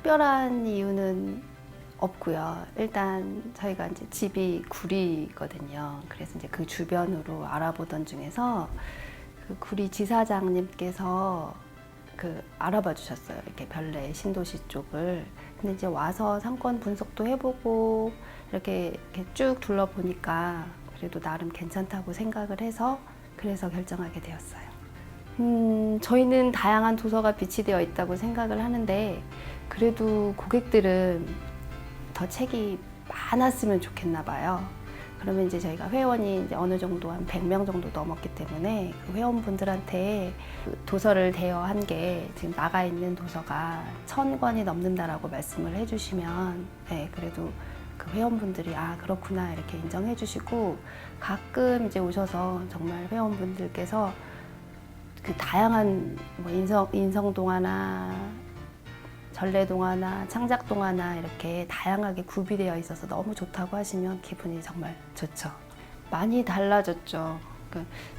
특별한 이유는 없고요. 일단 저희가 이제 집이 구리거든요. 그래서 이제 그 주변으로 알아보던 중에서 그 구리 지사장님께서 알아봐 주셨어요. 이렇게 별내 신도시 쪽을. 근데 이제 와서 상권 분석도 해보고 이렇게 쭉 둘러보니까 그래도 나름 괜찮다고 생각을 해서 그래서 결정하게 되었어요. 저희는 다양한 도서가 비치되어 있다고 생각을 하는데 그래도 고객들은 더 책이 많았으면 좋겠나 봐요. 그러면 이제 저희가 회원이 이제 어느 정도 한 100명 정도 넘었기 때문에 그 회원분들한테 그 도서를 대여한 게 지금 나가 있는 도서가 1000권이 넘는다라고 말씀을 해주시면 네, 그래도 그 회원분들이 아 그렇구나 이렇게 인정해 주시고 가끔 이제 오셔서 정말 회원분들께서 그 다양한 뭐 인성동화나 전래동화나 창작동화나 이렇게 다양하게 구비되어 있어서 너무 좋다고 하시면 기분이 정말 좋죠. 많이 달라졌죠.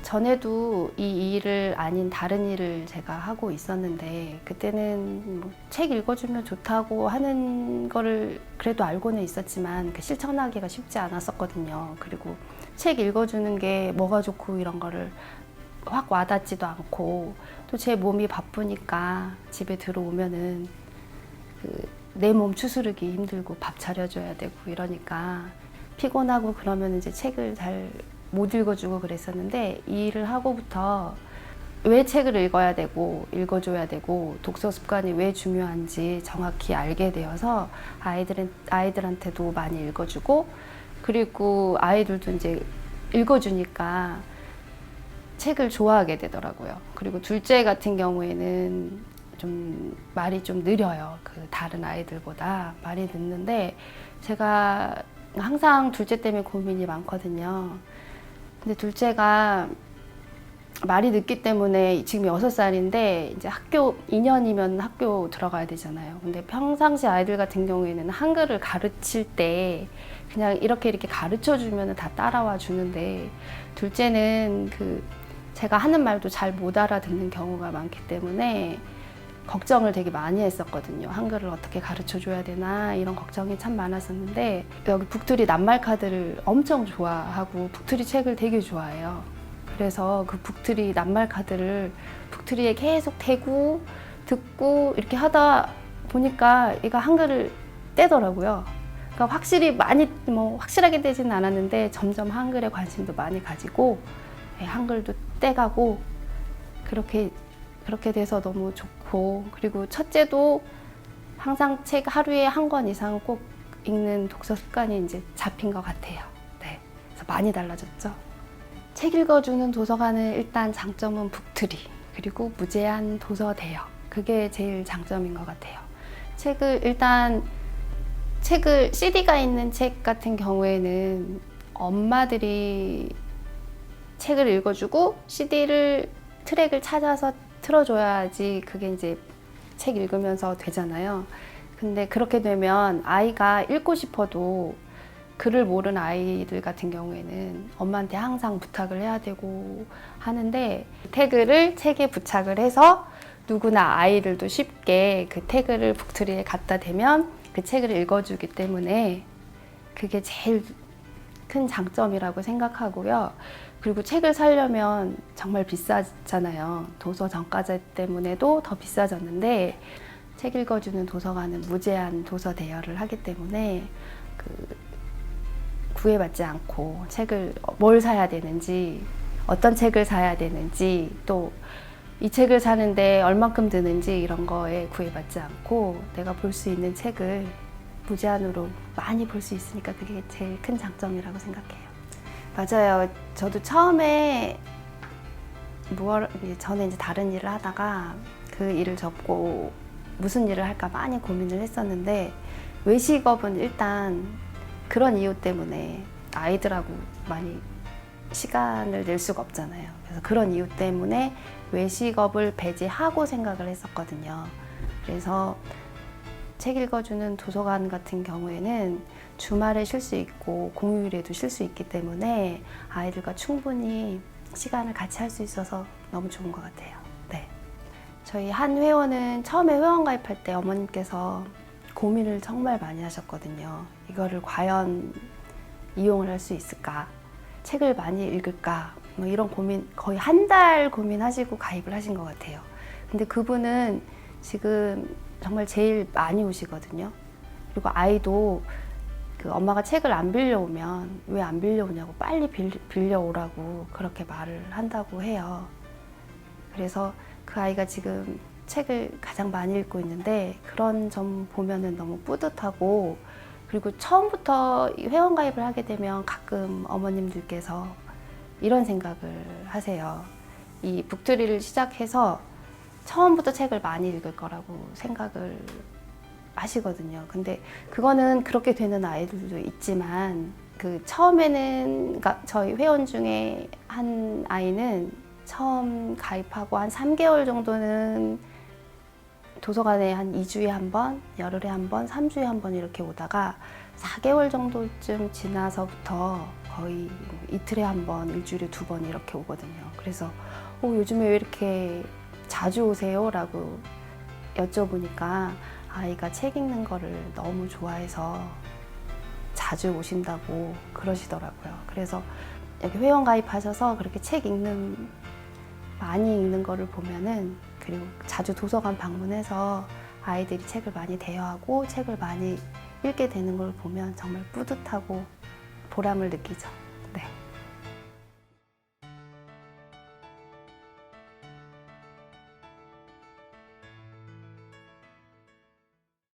전에도 이 일을 아닌 다른 일을 제가 하고 있었는데 그때는 뭐 책 읽어주면 좋다고 하는 거를 그래도 알고는 있었지만 그 실천하기가 쉽지 않았었거든요. 그리고 책 읽어주는 게 뭐가 좋고 이런 거를 확 와닿지도 않고 또 제 몸이 바쁘니까 집에 들어오면은 내 몸 추스르기 힘들고 밥 차려줘야 되고 이러니까 피곤하고 그러면 이제 책을 잘 못 읽어주고 그랬었는데 이 일을 하고부터 왜 책을 읽어야 되고 읽어줘야 되고 독서 습관이 왜 중요한지 정확히 알게 되어서 아이들한테도 많이 읽어주고 그리고 아이들도 이제 읽어주니까 책을 좋아하게 되더라고요. 그리고 둘째 같은 경우에는 좀 말이 좀 느려요. 그 다른 아이들보다 말이 늦는데 제가 항상 둘째 때문에 고민이 많거든요. 근데 둘째가 말이 늦기 때문에 지금 6살인데 이제 학교 2년이면 학교 들어가야 되잖아요. 근데 평상시 아이들 같은 경우에는 한글을 가르칠 때 그냥 이렇게 가르쳐 주면 다 따라와 주는데 둘째는 제가 하는 말도 잘 못 알아듣는 경우가 많기 때문에 걱정을 되게 많이 했었거든요. 한글을 어떻게 가르쳐 줘야 되나 이런 걱정이 참 많았었는데 여기 북투리 낱말 카드를 엄청 좋아하고 북투리 책을 되게 좋아해요. 그래서 그 북투리 낱말 카드를 북투리에 계속 대고 듣고 이렇게 하다 보니까 얘가 한글을 떼더라고요. 그러니까 확실히 많이 확실하게 떼지는 않았는데 점점 한글에 관심도 많이 가지고 한글도 떼가고 그렇게 돼서 너무 좋고 그리고 첫째도 항상 책 하루에 한 권 이상 꼭 읽는 독서 습관이 이제 잡힌 것 같아요. 네, 그래서 많이 달라졌죠. 책 읽어주는 도서관은 일단 장점은 북트리 그리고 무제한 도서 대여 그게 제일 장점인 것 같아요. 책을 CD가 있는 책 같은 경우에는 엄마들이 책을 읽어주고 트랙을 찾아서 틀어줘야지 그게 이제 책 읽으면서 되잖아요. 근데 그렇게 되면 아이가 읽고 싶어도 글을 모르는 아이들 같은 경우에는 엄마한테 항상 부탁을 해야 되고 하는데 태그를 책에 부착을 해서 누구나 아이들도 쉽게 그 태그를 북트리에 갖다 대면 그 책을 읽어주기 때문에 그게 제일 큰 장점이라고 생각하고요. 그리고 책을 사려면 정말 비싸잖아요. 도서 정가제 때문에도 더 비싸졌는데 책 읽어주는 도서관은 무제한 도서 대여를 하기 때문에 구애받지 않고 책을 뭘 사야 되는지 어떤 책을 사야 되는지 또 이 책을 사는데 얼만큼 드는지 이런 거에 구애받지 않고 내가 볼 수 있는 책을 무제한으로 많이 볼 수 있으니까 그게 제일 큰 장점이라고 생각해요. 맞아요. 저도 처음에 전에 이제 다른 일을 하다가 그 일을 접고 무슨 일을 할까 많이 고민을 했었는데 외식업은 일단 그런 이유 때문에 아이들하고 많이 시간을 낼 수가 없잖아요. 그래서 그런 이유 때문에 외식업을 배제하고 생각을 했었거든요. 그래서 책 읽어주는 도서관 같은 경우에는 주말에 쉴 수 있고 공휴일에도 쉴 수 있기 때문에 아이들과 충분히 시간을 같이 할 수 있어서 너무 좋은 것 같아요. 네. 저희 한 회원은 처음에 회원 가입할 때 어머님께서 고민을 정말 많이 하셨거든요. 이거를 과연 이용을 할 수 있을까? 책을 많이 읽을까? 뭐 이런 고민, 거의 한 달 고민하시고 가입을 하신 것 같아요. 근데 그분은 지금 정말 제일 많이 오시거든요. 그리고 아이도 그 엄마가 책을 안 빌려오면 왜 안 빌려오냐고 빨리 빌려오라고 그렇게 말을 한다고 해요. 그래서 그 아이가 지금 책을 가장 많이 읽고 있는데 그런 점 보면은 너무 뿌듯하고, 그리고 처음부터 회원가입을 하게 되면 가끔 어머님들께서 이런 생각을 하세요. 이 북트리를 시작해서 처음부터 책을 많이 읽을 거라고 생각을 하시거든요. 근데 그거는 그렇게 되는 아이들도 있지만, 그 처음에는, 그러니까 저희 회원 중에 한 아이는 처음 가입하고 한 3개월 정도는 도서관에 한 2주에 한 번, 열흘에 한 번, 3주에 한 번 이렇게 오다가 4개월 정도쯤 지나서부터 거의 이틀에 한 번, 일주일에 2번 이렇게 오거든요. 그래서 요즘에 왜 이렇게 자주 오세요? 라고 여쭤보니까 아이가 책 읽는 거를 너무 좋아해서 자주 오신다고 그러시더라고요. 그래서 여기 회원 가입하셔서 그렇게 많이 읽는 거를 보면은, 그리고 자주 도서관 방문해서 아이들이 책을 많이 대여하고 책을 많이 읽게 되는 걸 보면 정말 뿌듯하고 보람을 느끼죠.